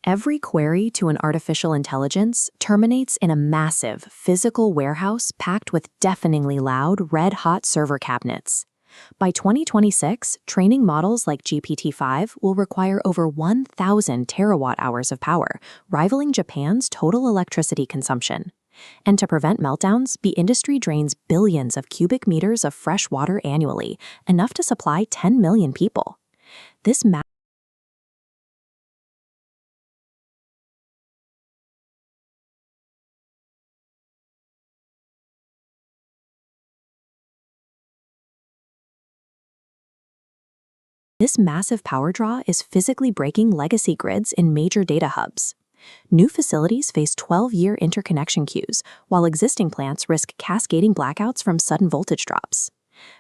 Every query to an artificial intelligence terminates in a massive physical warehouse packed with deafeningly loud, red-hot server cabinets. By 2026, training models like GPT-5 will require over 1,000 terawatt-hours of power, rivaling Japan's total electricity consumption. And to prevent meltdowns, the industry drains billions of cubic meters of fresh water annually, enough to supply 10 million people. This massive power draw is physically breaking legacy grids in major data hubs. New facilities face 12-year interconnection queues, while existing plants risk cascading blackouts from sudden voltage drops.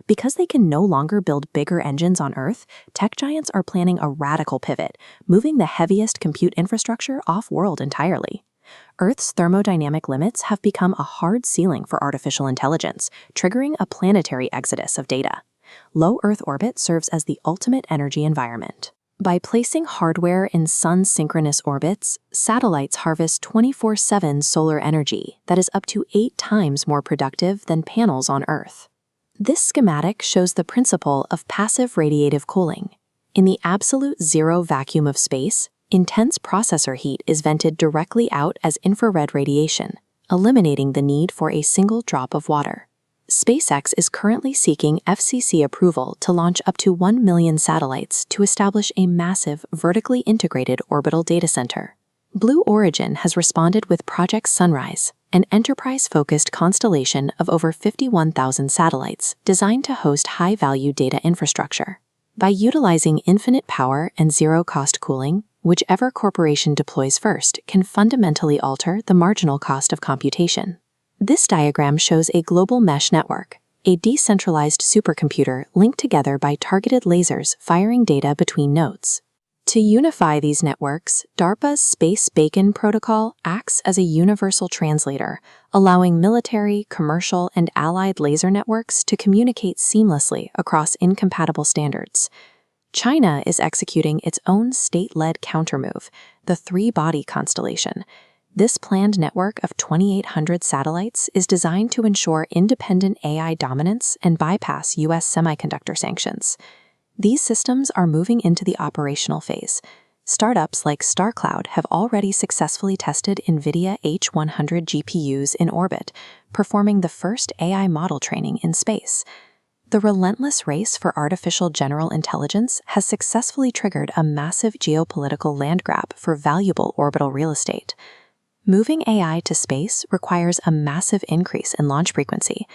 Because they can no longer build bigger engines on Earth, tech giants are planning a radical pivot, moving the heaviest compute infrastructure off-world entirely. Earth's thermodynamic limits have become a hard ceiling for artificial intelligence, triggering a planetary exodus of data. Low Earth orbit serves as the ultimate energy environment. By placing hardware in sun-synchronous orbits, satellites harvest 24/7 solar energy that is up to 8 times more productive than panels on Earth. This schematic shows the principle of passive radiative cooling. In the absolute zero vacuum of space, intense processor heat is vented directly out as infrared radiation, eliminating the need for a single drop of water. SpaceX is currently seeking FCC approval to launch up to 1 million satellites to establish a massive, vertically integrated orbital data center. Blue Origin has responded with Project Sunrise, an enterprise-focused constellation of over 51,000 satellites designed to host high-value data infrastructure. By utilizing infinite power and zero-cost cooling, whichever corporation deploys first can fundamentally alter the marginal cost of computation. This diagram shows a global mesh network, a decentralized supercomputer linked together by targeted lasers firing data between nodes. To unify these networks, DARPA's Space Beacon protocol acts as a universal translator, allowing military, commercial, and allied laser networks to communicate seamlessly across incompatible standards. China is executing its own state-led countermove, the three-body constellation. This planned network of 2,800 satellites is designed to ensure independent AI dominance and bypass U.S. semiconductor sanctions. These systems are moving into the operational phase. Startups like StarCloud have already successfully tested NVIDIA H100 GPUs in orbit, performing the first AI model training in space. The relentless race for artificial general intelligence has successfully triggered a massive geopolitical land grab for valuable orbital real estate. Moving AI to space requires a massive increase in launch frequency.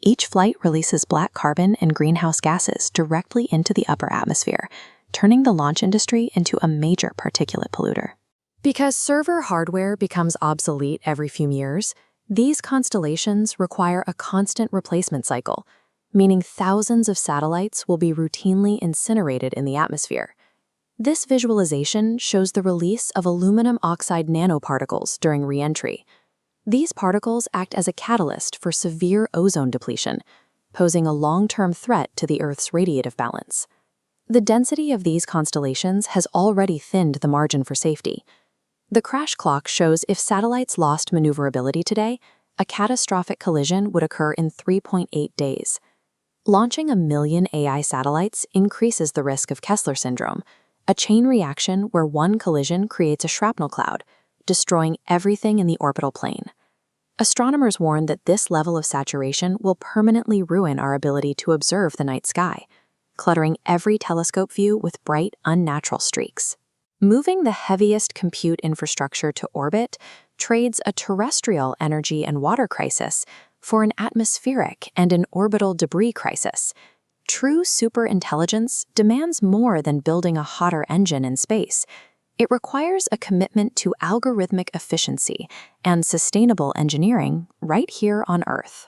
Each flight releases black carbon and greenhouse gases directly into the upper atmosphere, turning the launch industry into a major particulate polluter. Because server hardware becomes obsolete every few years, these constellations require a constant replacement cycle, meaning thousands of satellites will be routinely incinerated in the atmosphere. This visualization shows the release of aluminum oxide nanoparticles during re-entry. These particles act as a catalyst for severe ozone depletion, posing a long-term threat to the Earth's radiative balance. The density of these constellations has already thinned the margin for safety. The crash clock shows if satellites lost maneuverability today, a catastrophic collision would occur in 3.8 days. Launching 1 million AI satellites increases the risk of Kessler syndrome, a chain reaction where one collision creates a shrapnel cloud, destroying everything in the orbital plane. Astronomers warn that this level of saturation will permanently ruin our ability to observe the night sky, cluttering every telescope view with bright, unnatural streaks. Moving the heaviest compute infrastructure to orbit trades a terrestrial energy and water crisis for an atmospheric and an orbital debris crisis. True superintelligence demands more than building a hotter engine in space. It requires a commitment to algorithmic efficiency and sustainable engineering right here on Earth.